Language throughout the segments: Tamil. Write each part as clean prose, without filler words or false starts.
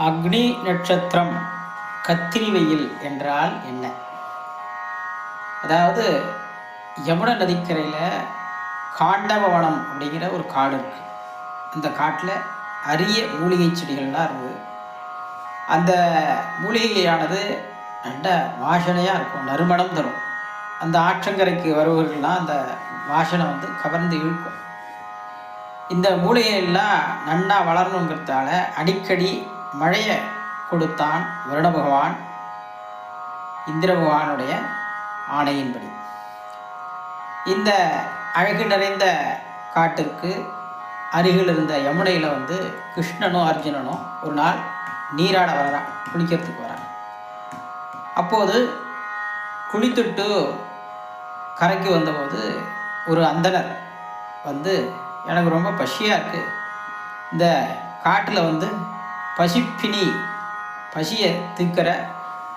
அக்னி நட்சத்திரம் கத்திரி வெயில் என்றால் என்ன? அதாவது யமுனை நதிக்கரையில் காண்டவவனம் அப்படிங்கிற ஒரு காடு இருக்குது. அந்த காட்டில் அரிய மூலிகை செடிகள்லாம் இருக்குது. அந்த மூலிகையானது நல்ல வாசனையாக இருக்கும், நறுமணம் தரும். அந்த ஆற்றங்கரைக்கு வருபவர்கள்லாம் அந்த வாசனை கவர்ந்து இழுக்கும். இந்த மூலிகையெல்லாம் நன்னா வளரணுங்கிறதால அடிக்கடி மழையை கொடுத்தான் வருண பகவான் இந்திர பகவானுடைய ஆணையின்படி. இந்த அழகு நிறைந்த காட்டிற்கு அருகில் இருந்த யமுனையில் கிருஷ்ணனும் அர்ஜுனனும் ஒரு நாள் நீராட வரான், குளிக்கிறதுக்கு வரான். அப்போது குளித்துட்டு கரைக்கு வந்தபோது ஒரு அந்தனர் எனக்கு ரொம்ப பசியாக இருக்குது, இந்த காட்டில் பசிப்பினி, பசியை தீர்க்கிற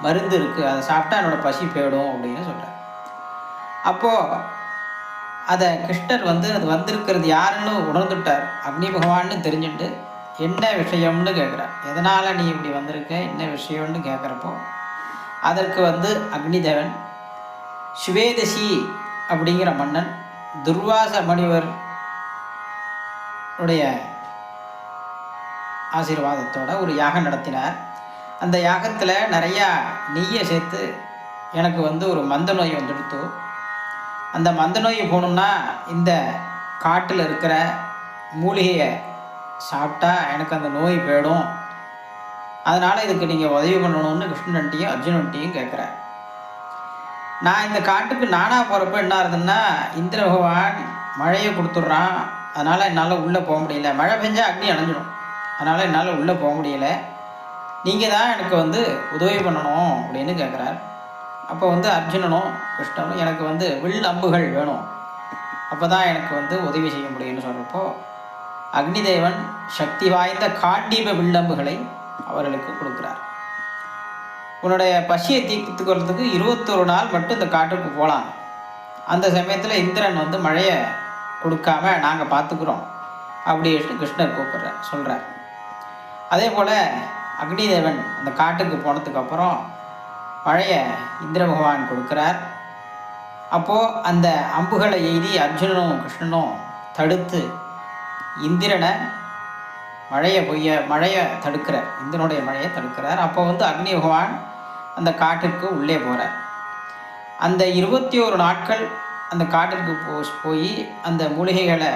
மருந்து இருக்குது, அதை சாப்பிட்டா என்னோடய பசி போயிடும் அப்படின்னு சொல்கிறார். அப்போது அதை கிருஷ்ணர் அது வந்திருக்கிறது யாருன்னு உணர்ந்துட்டார். அக்னி பகவான்னு தெரிஞ்சுட்டு என்ன விஷயம்னு கேட்குறார். எதனால் நீ இப்படி வந்திருக்க, என்ன விஷயம்னு கேட்குறப்போ அதற்கு அக்னிதேவன் சுவேதசி அப்படிங்கிற மன்னன் துர்வாச முனிவர் உடைய ஆசீர்வாதத்தோட ஒரு யாகம் நடத்தினார். அந்த யாகத்தில் நிறையா நெய்யை சேர்த்து எனக்கு ஒரு மந்த நோய் வந்துடுத்து. அந்த மந்த நோய் போகணும்னா இந்த காட்டில் இருக்கிற மூலிகையை சாப்பிட்டா எனக்கு அந்த நோய் போயிடும், அதனால் இதுக்கு நீங்கள் உதவி பண்ணணும்னு கிருஷ்ணன்ட்டையும் அர்ஜுனன்ட்டையும் கேட்குறார். நான் இந்த காட்டுக்கு நானாக போகிறப்ப என்ன ஆகுதுன்னா, இந்திர பகவான் மழையை கொடுத்துட்றான், அதனால் என்னால் உள்ளே போக முடியல. மழை பெஞ்சால் அக்னி அணைஞ்சிடும், அதனால் என்னால் உள்ளே போக முடியலை. நீங்கள் தான் எனக்கு உதவி பண்ணணும் அப்படின்னு கேட்குறார். அப்போ அர்ஜுனனும் கிருஷ்ணனும் எனக்கு வில் அம்புகள் வேணும், அப்போ தான் எனக்கு உதவி செய்ய முடியும்னு சொல்கிறப்போ அக்னிதேவன் சக்தி வாய்ந்த காண்டீப வில்லம்புகளை அவர்களுக்கு கொடுக்குறார். உன்னுடைய பசியை தீர்த்துக்கிறதுக்கு 21 நாள் மட்டும் இந்த காட்டுக்கு போகலாம். அந்த சமயத்தில் இந்திரன் மழையை கொடுக்காம நாங்கள் பார்த்துக்குறோம் அப்படின்ட்டு கிருஷ்ணர் சொல்கிறார். அதே போல் அக்னிதேவன் அந்த காட்டுக்கு போனதுக்கப்புறம் மழையை இந்திர பகவான் கொடுக்குறார். அப்போது அந்த அம்புகளை எய்தி அர்ஜுனனும் கிருஷ்ணனும் தடுத்து இந்திரனை மழையை தடுக்கிறார், இந்திரனுடைய மழையை தடுக்கிறார். அப்போ அக்னி பகவான் அந்த காட்டிற்கு உள்ளே போகிறார். அந்த 21 நாட்கள் அந்த காட்டிற்கு போய் அந்த மூலிகைகளை